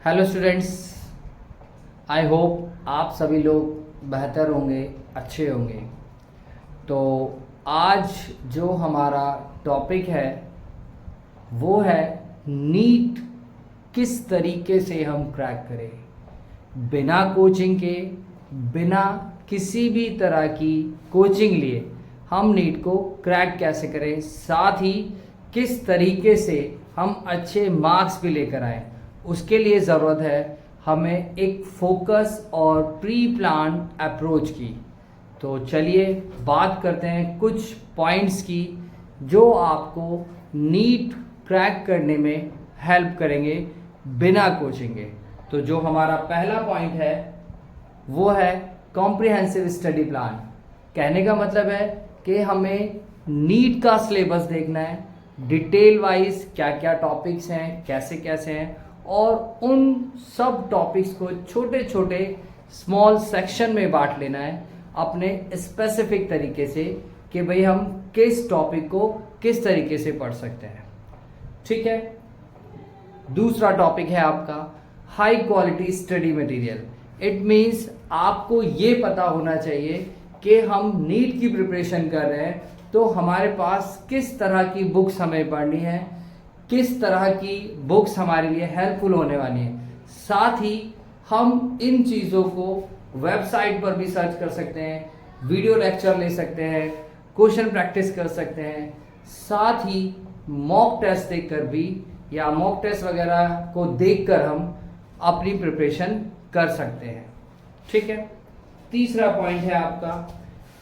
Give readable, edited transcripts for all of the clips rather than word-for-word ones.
Hello students, I hope आप सभी लोग बेहतर होंगे, अच्छे होंगे। तो आज जो हमारा टॉपिक है वो है नीट किस तरीके से हम क्रैक करें बिना कोचिंग के, बिना किसी भी तरह की कोचिंग लिए हम नीट को क्रैक कैसे करें, साथ ही किस तरीके से हम अच्छे मार्क्स भी लेकर आएँ। उसके लिए ज़रूरत है हमें एक फोकस और प्री प्लान अप्रोच की। तो चलिए बात करते हैं कुछ पॉइंट्स की जो आपको नीट क्रैक करने में हेल्प करेंगे बिना कोचिंग के। तो जो हमारा पहला पॉइंट है वो है कॉम्प्रिहेंसिव स्टडी प्लान। कहने का मतलब है कि हमें नीट का सिलेबस देखना है, डिटेल वाइज क्या क्या टॉपिक्स हैं, कैसे कैसे हैं, और उन सब टॉपिक्स को छोटे छोटे स्मॉल सेक्शन में बांट लेना है अपने स्पेसिफिक तरीके से कि भाई हम किस टॉपिक को किस तरीके से पढ़ सकते हैं। ठीक है। दूसरा टॉपिक है आपका high quality study material. It means आपको ये पता होना चाहिए कि हम नीट की प्रिपरेशन कर रहे हैं तो हमारे पास किस तरह की बुक्स हमें पढ़नी है, किस तरह की बुक्स हमारे लिए हेल्पफुल होने वाली हैं। साथ ही हम इन चीज़ों को वेबसाइट पर भी सर्च कर सकते हैं, वीडियो लेक्चर ले सकते हैं, क्वेश्चन प्रैक्टिस कर सकते हैं, साथ ही मॉक टेस्ट देखकर भी या मॉक टेस्ट वगैरह को देखकर हम अपनी प्रिपरेशन कर सकते हैं। ठीक है। तीसरा पॉइंट है आपका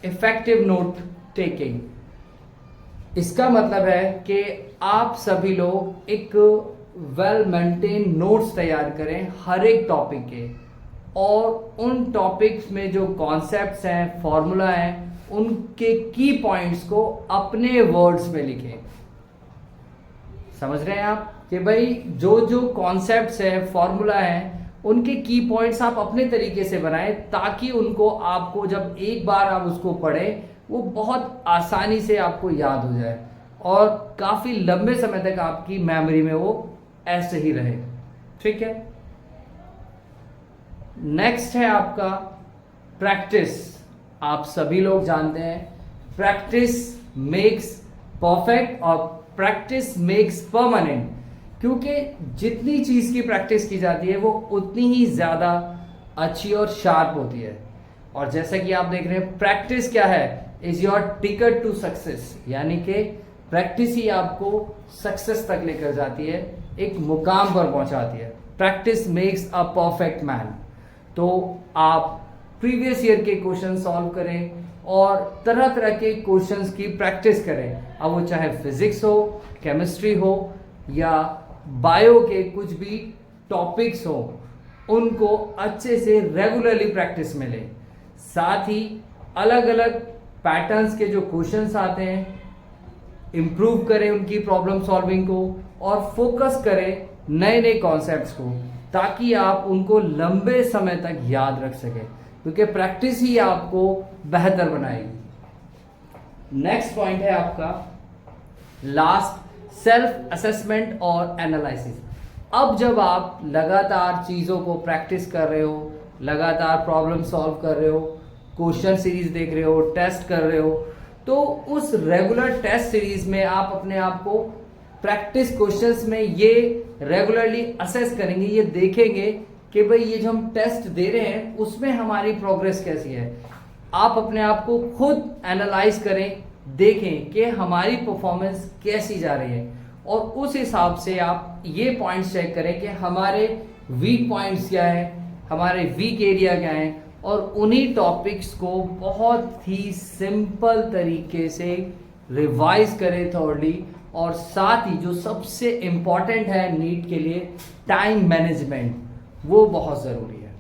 इफेक्टिव नोट टेकिंग। इसका मतलब है कि आप सभी लोग एक वेल मेंटेन नोट्स तैयार करें हर एक टॉपिक के, और उन टॉपिक्स में जो कॉन्सेप्ट्स हैं, फॉर्मूला हैं, उनके की पॉइंट्स को अपने वर्ड्स में लिखें। समझ रहे हैं आप कि भाई जो जो कॉन्सेप्ट्स हैं, फॉर्मूला हैं, उनके की पॉइंट्स आप अपने तरीके से बनाएं ताकि उनको आपको जब एक बार आप उसको पढ़ें वो बहुत आसानी से आपको याद हो जाए और काफ़ी लंबे समय तक आपकी मेमोरी में वो ऐसे ही रहे। ठीक है। नेक्स्ट है आपका प्रैक्टिस। आप सभी लोग जानते हैं प्रैक्टिस मेक्स परफेक्ट और प्रैक्टिस मेक्स परमानेंट, क्योंकि जितनी चीज़ की प्रैक्टिस की जाती है वो उतनी ही ज़्यादा अच्छी और शार्प होती है। और जैसा कि आप देख रहे हैं प्रैक्टिस क्या है, is your ticket to success, यानी कि प्रैक्टिस ही आपको सक्सेस तक लेकर जाती है, एक मुकाम पर पहुंचाती है। Practice makes a perfect man. तो आप प्रीवियस ईयर के क्वेश्चन सॉल्व करें और तरह तरह के क्वेश्चंस की प्रैक्टिस करें, अब वो चाहे फिजिक्स हो, केमिस्ट्री हो या बायो के कुछ भी टॉपिक्स हो, उनको अच्छे से रेगुलरली प्रैक्टिस में लें। साथ ही अलग अलग पैटर्न्स के जो क्वेश्चंस आते हैं इम्प्रूव करें उनकी प्रॉब्लम सॉल्विंग को और फोकस करें नए नए कॉन्सेप्ट्स को, ताकि आप उनको लंबे समय तक याद रख सकें, क्योंकि प्रैक्टिस ही आपको बेहतर बनाएगी। नेक्स्ट पॉइंट है आपका लास्ट, सेल्फ असेसमेंट और एनालिसिस। अब जब आप लगातार चीज़ों को प्रैक्टिस कर रहे हो, लगातार प्रॉब्लम सॉल्व कर रहे हो, क्वेश्चन सीरीज देख रहे हो, टेस्ट कर रहे हो, तो उस रेगुलर टेस्ट सीरीज में आप अपने आप को प्रैक्टिस क्वेश्चंस में ये रेगुलरली असेस करेंगे, ये देखेंगे कि भाई ये जो हम टेस्ट दे रहे हैं उसमें हमारी प्रोग्रेस कैसी है। आप अपने आप को खुद एनालाइज करें, देखें कि हमारी परफॉर्मेंस कैसी जा रही है, और उस हिसाब से आप ये पॉइंट्स चेक करें कि हमारे वीक पॉइंट्स क्या है, हमारे वीक एरिया क्या है, और उन्हीं टॉपिक्स को बहुत ही सिंपल तरीके से रिवाइज करें थॉरली। और साथ ही जो सबसे इम्पॉर्टेंट है नीट के लिए, टाइम मैनेजमेंट, वो बहुत ज़रूरी है।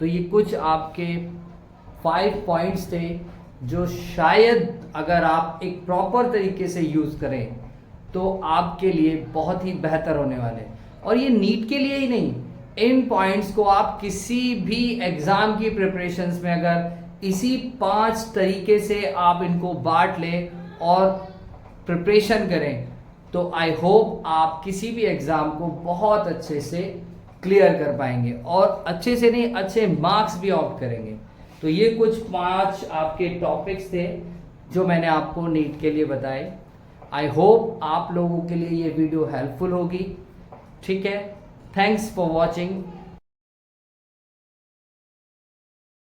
तो ये कुछ आपके 5 पॉइंट्स थे जो शायद अगर आप एक प्रॉपर तरीके से यूज़ करें तो आपके लिए बहुत ही बेहतर होने वाले हैं। और ये नीट के लिए ही नहीं, इन पॉइंट्स को आप किसी भी एग्ज़ाम की प्रिपरेशंस में अगर इसी 5 तरीके से आप इनको बांट लें और प्रिपरेशन करें तो आई होप आप किसी भी एग्ज़ाम को बहुत अच्छे से क्लियर कर पाएंगे और अच्छे से नहीं अच्छे मार्क्स भी ऑप्ट करेंगे। तो ये कुछ 5 आपके टॉपिक्स थे जो मैंने आपको नीट के लिए बताए। आई होप आप लोगों के लिए ये वीडियो हेल्पफुल होगी। ठीक है, थैंक्स फॉर वॉचिंग।